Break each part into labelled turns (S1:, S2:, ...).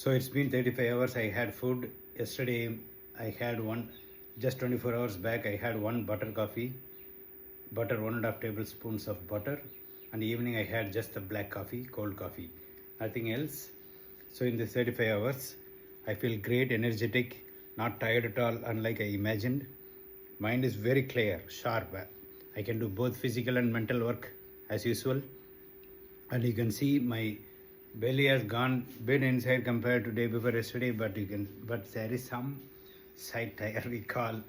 S1: So it's been 35 hours. I had food. Yesterday I had just 24 hours back, I had one butter coffee, butter 1.5 tablespoons of butter. And evening I had just the black coffee, cold coffee, nothing else. So in this 35 hours, I feel great, energetic, not tired at all, unlike I imagined. Mind is very clear, sharp. I can do both physical and mental work as usual. And you can see my belly has gone bit inside compared to day before yesterday, but there is some side tire we call,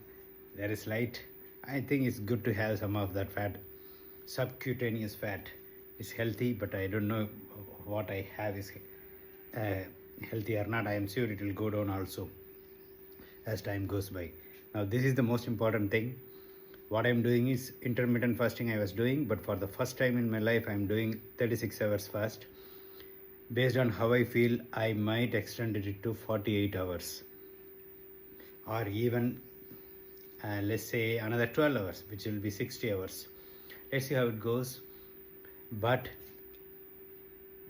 S1: there is light. I think it's good to have some of that fat, subcutaneous fat. It's healthy, but I don't know what I have is healthy or not. I am sure it will go down also as time goes by. Now this is the most important thing. What I'm doing is intermittent fasting I was doing, but for the first time in my life I'm doing 36 hours fast. Based on how I feel, I might extend it to 48 hours or even let's say another 12 hours, which will be 60 hours. Let's see how it goes. But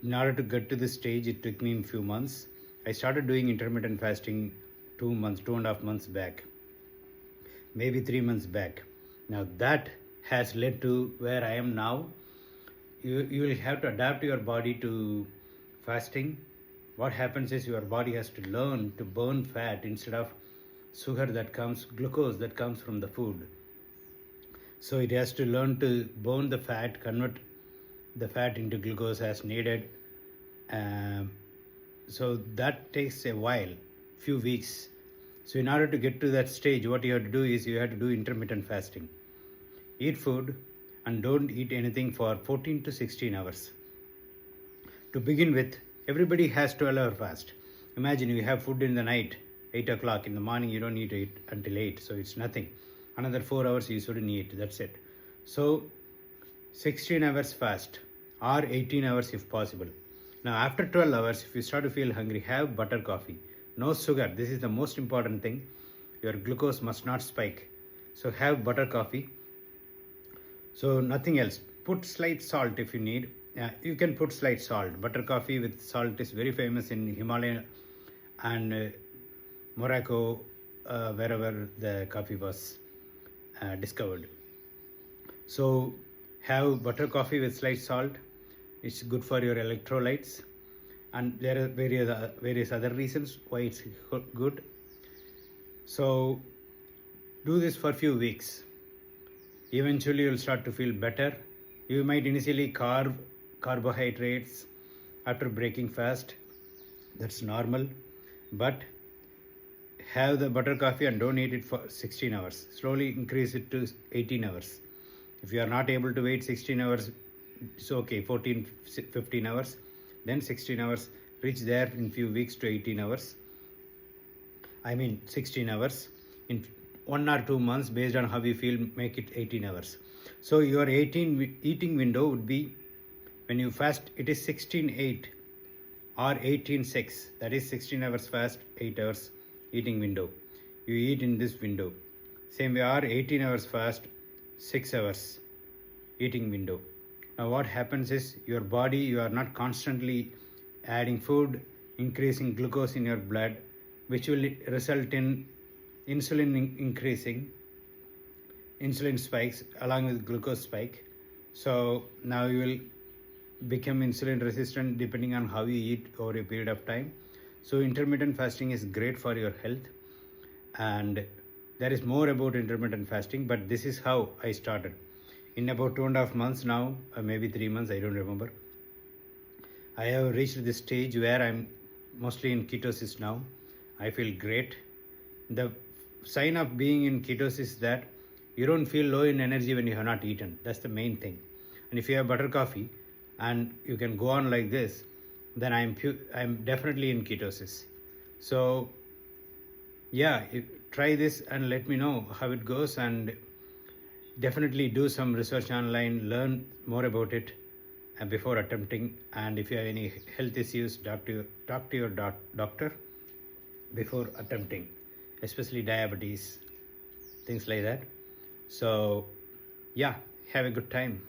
S1: in order to get to this stage, it took me a few months. I started doing intermittent fasting 2.5 months back, maybe 3 months back. Now that has led to where I am now. You will have to adapt your body to fasting. What happens is your body has to learn to burn fat instead of glucose that comes from the food. So it has to learn to burn the fat, convert the fat into glucose as needed. So that takes a while, few weeks. So in order to get to that stage, what you have to do is you have to do intermittent fasting. Eat food and don't eat anything for 14 to 16 hours. To begin with, everybody has 12-hour fast. Imagine you have food in the night, 8 o'clock in the morning, you don't need to eat until 8, so it's nothing. Another 4 hours you shouldn't eat, that's it. So 16 hours fast or 18 hours if possible. Now after 12 hours, if you start to feel hungry, have butter coffee. No sugar, this is the most important thing. Your glucose must not spike. So have butter coffee. So nothing else. Put slight salt if you need. You can put slight salt. Butter coffee with salt is very famous in Himalaya and Morocco, wherever the coffee was discovered. So have butter coffee with slight salt. It's good for your electrolytes, and there are various other reasons why it's good. So do this for a few weeks. Eventually you'll start to feel better. You might initially carbohydrates after breaking fast. That's normal. But have the butter coffee and don't eat it for 16 hours. Slowly increase it to 18 hours. If you are not able to wait 16 hours, it's okay, 14, 15 hours. Then 16 hours, reach there in few weeks to 18 hours. 16 hours. In 1 or 2 months, based on how you feel, make it 18 hours. So your eating window would be, when you fast, it is 16-8 or 18-6. That is 16 hours fast, 8 hours eating window. You eat in this window. Same way, or 18 hours fast, 6 hours eating window. Now what happens is your body, you are not constantly adding food, increasing glucose in your blood, which will result in insulin increasing, insulin spikes along with glucose spike. So now you will become insulin resistant depending on how you eat over a period of time. So intermittent fasting is great for your health, and there is more about intermittent fasting, but this is how I started. In about 2.5 months now, or maybe 3 months, I don't remember, I have reached this stage where I'm mostly in ketosis now. I feel great. The sign of being in ketosis is that you don't feel low in energy when you have not eaten. That's the main thing. And if you have butter coffee and you can go on like this, then I'm definitely in ketosis. So yeah, try this and let me know how it goes, and definitely do some research online, learn more about it before attempting. And if you have any health issues, talk to your doctor before attempting, especially diabetes, things like that. So yeah, have a good time.